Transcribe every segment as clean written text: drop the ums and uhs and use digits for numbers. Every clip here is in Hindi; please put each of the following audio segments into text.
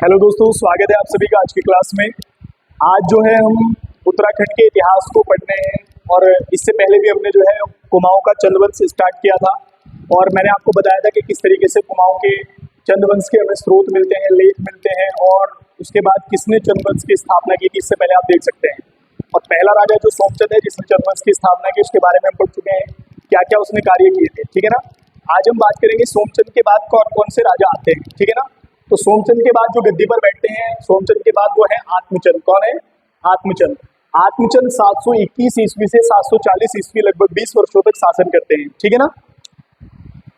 हेलो दोस्तों, स्वागत है आप सभी का आज की क्लास में। आज जो है हम उत्तराखंड के इतिहास को पढ़ रहे हैं और इससे पहले भी हमने जो है कुमाऊं का चंद्रवंश स्टार्ट किया था और मैंने आपको बताया था कि किस तरीके से कुमाऊं के चंद्रवंश के हमें स्रोत मिलते हैं, लेख मिलते हैं और उसके बाद किसने चंद्रवंश की स्थापना की थी, इससे पहले आप देख सकते हैं। और पहला राजा जो सोमचंद है जिसने चंद्रवंश की स्थापना की, उसके बारे में हम पढ़ चुके हैं क्या क्या उसने कार्य किए थे, ठीक है ना। आज हम बात करेंगे सोमचंद के बाद कौन कौन से राजा आते हैं, ठीक है ना। तो सोमचंद के बाद जो गद्दी पर बैठते हैं, सोमचंद के बाद वो है आत्मचंद। कौन है? आत्मचंद। आत्मचंद 721 ईस्वी से 740 ईस्वी, लगभग 20 वर्षों तक शासन करते हैं, ठीक है ना।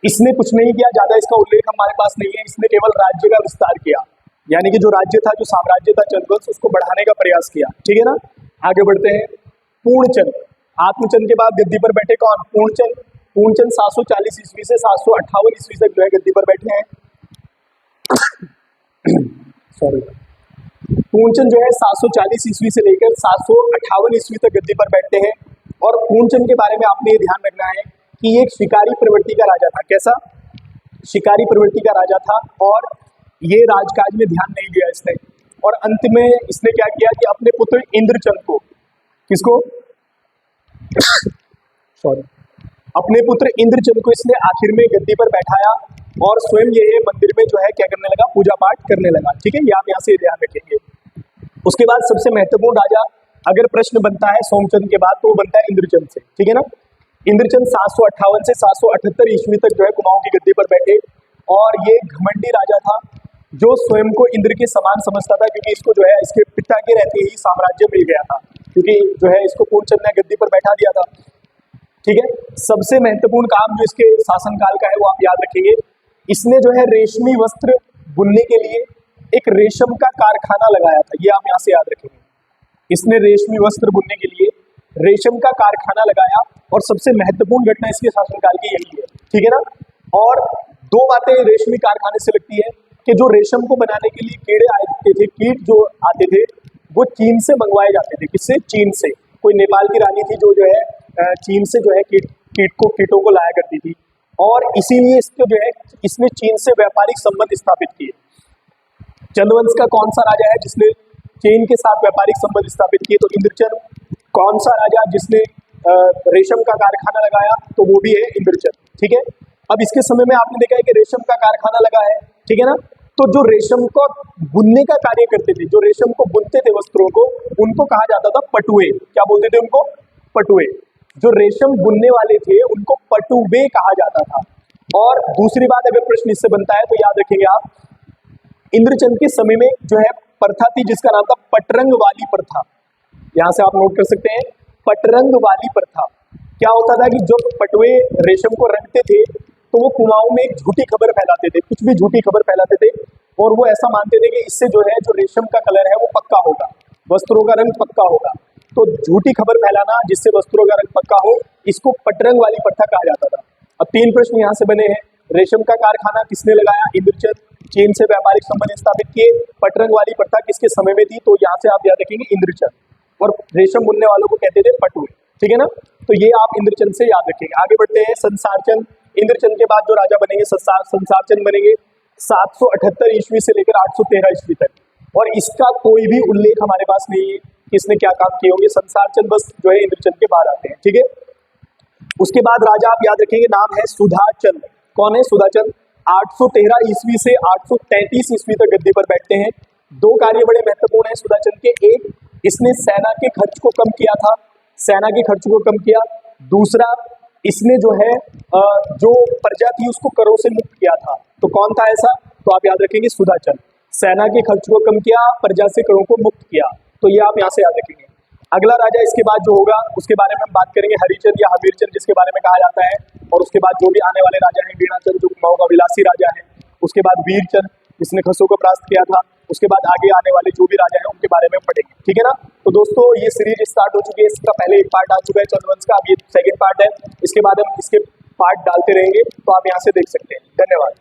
इसने कुछ नहीं किया, ज्यादा इसका उल्लेख हमारे पास नहीं है। इसने केवल राज्य का विस्तार किया, यानी कि जो राज्य था, जो साम्राज्य था चंद्रवंश, उसको बढ़ाने का प्रयास किया, ठीक है ना। आगे बढ़ते हैं। पूर्णचंद। आत्मचंद के बाद गद्दी पर बैठे कौन? पूर्णचंद। पूर्णचंद 740 ईस्वी से 758 ईस्वी तक जो है गद्दी पर बैठे हैं। सॉरी, पूर्णचंद जो है 740 ईस्वी से लेकर 758 ईस्वी तक गद्दी पर बैठते हैं। और पूर्णचंद के बारे में आपने ये ध्यान रखना है कि ये एक शिकारी प्रवृत्ति का राजा था। कैसा? शिकारी प्रवृत्ति का राजा था और ये राजकाज में ध्यान नहीं दिया इसने। और अंत में इसने क्या किया कि अपने पुत्र इंद्रचंद को, किसको? सॉरी, अपने पुत्र इंद्रचंद को इसने आखिर में गद्दी पर बैठाया और स्वयं ये मंदिर में जो है क्या करने लगा? पूजा पाठ करने लगा, ठीक है। ये आप यहाँ से ध्यान रखेंगे। उसके बाद सबसे महत्वपूर्ण राजा अगर प्रश्न बनता है सोमचंद के बाद, तो वो बनता है इंद्रचंद से, ठीक है ना। इंद्रचंद 758 से 778 ईस्वी तक जो है कुमाऊं की गद्दी पर बैठे और ये घमंडी राजा था जो स्वयं को इंद्र के समान समझता था, क्योंकि इसको जो है इसके पिता के रहते ही साम्राज्य मिल गया था, क्योंकि जो है इसको पूर्णचंद ने गद्दी पर बैठा दिया था, ठीक है। सबसे महत्वपूर्ण काम जो इसके शासनकाल का है वो आप याद रखेंगे। इसने जो है रेशमी वस्त्र बुनने के लिए एक रेशम का कारखाना लगाया था, ये आप यहाँ से याद रखेंगे। इसने रेशमी वस्त्र बुनने के लिए रेशम का कारखाना लगाया और सबसे महत्वपूर्ण घटना इसके शासनकाल की यही है, ठीक है ना। और दो बातें रेशमी कारखाने से लगती है कि जो रेशम को बनाने के लिए कीड़े आते थे, कीट जो आते थे, वो चीन से मंगवाए जाते थे। किससे? चीन से। कोई नेपाल की रानी थी जो है चीन से जो है कीटों को लाया करती थी और इसीलिए इसको जो है इसने चीन से व्यापारिक संबंध स्थापित किए। चंद्रवंश का कौन सा राजा है जिसने चीन के साथ व्यापारिक संबंध स्थापित किए? तो इंद्रचंद। कौन सा राजा जिसने रेशम का कारखाना लगाया? तो वो भी है इंद्रचंद, ठीक है। अब इसके समय में आपने देखा है कि रेशम का कारखाना लगा है, ठीक है ना। तो जो रेशम को बुनने का कार्य करते थे, जो रेशम को बुनते थे वस्त्रों को, उनको कहा जाता था पटुए। क्या बोलते थे उनको? पटुए। जो रेशम बुनने वाले थे उनको पटुवे कहा जाता था। और दूसरी बात, अगर प्रश्न इससे बनता है तो याद रखेंगे आप, इंद्रचंद के समय में जो है प्रथा थी जिसका नाम था पटरंग वाली प्रथा। यहां से आप नोट कर सकते हैं, पटरंग वाली प्रथा। क्या होता था कि जब पटुए रेशम को रंगते थे तो वो कुमाऊं में एक झूठी खबर फैलाते थे, कुछ भी झूठी खबर फैलाते थे और वो ऐसा मानते थे कि इससे जो है जो रेशम का कलर है वो पक्का होगा, वस्त्रों का रंग पक्का होगा। तो झूठी खबर फैलाना जिससे वस्त्रों का रंग पक्का हो, इसको पटरंग वाली प्रथा कहा जाता था। अब तीन प्रश्न यहाँ से बने हैं। रेशम का कारखाना किसने लगाया? इंद्रचंद। चीन से व्यापारिक संबंध स्थापित किए। पटरंग वाली प्रथा किसके समय में थी? तो यहाँ से आप याद रखेंगे इंद्रचंद। और रेशम बुनने वालों को कहते थे पटुए, ठीक है ना। तो ये आप इंद्रचंद से याद रखेंगे। आगे बढ़ते हैं। संसारचंद। इंद्रचंद के बाद जो राजा बनेंगे संसारचंद बनेंगे 778 ईस्वी से लेकर 813 ईस्वी तक। और इसका कोई भी उल्लेख हमारे पास नहीं है कि इसने क्या काम किए होंगे। संसारचंद बस जो है इंद्रचंद के बाद आते हैं, ठीक है। उसके बाद राजा आप याद रखेंगे, नाम है सुधाचंद। कौन है? सुधाचंद। 813 ईस्वी से 833 ईस्वी तक गद्दी पर बैठते हैं। दो कार्य बड़े महत्वपूर्ण हैं सुधाचंद के। एक, इसने सेना के खर्च को कम किया था, सेना के खर्च को कम किया। दूसरा, इसने जो है जो प्रजा थी उसको करों से मुक्त किया था। तो कौन था ऐसा? तो आप याद रखेंगे सुधाचंद। सेना के खर्च को कम किया, प्रजा से करों को मुक्त किया। तो ये आप यहाँ से याद रखेंगे। अगला राजा इसके बाद जो होगा उसके बारे में हम बात करेंगे, हरिचंद या हवीरचंद जिसके बारे में कहा जाता है। और उसके बाद जो भी आने वाले राजा हैं, वीणाचंद जो कुमाऊं का विलासी राजा है। उसके बाद वीरचंद जिसने खसों को परास्त किया था। उसके बाद आगे आने वाले जो भी राजा हैं उनके बारे में पढ़ेंगे, ठीक है ना। तो दोस्तों ये सीरीज स्टार्ट हो चुकी है। इसका पहले एक पार्ट आ चुका है चंद्रवंश का, अब ये सेकंड पार्ट है। इसके बाद हम इसके पार्ट डालते रहेंगे, तो आप यहाँ से देख सकते हैं। धन्यवाद।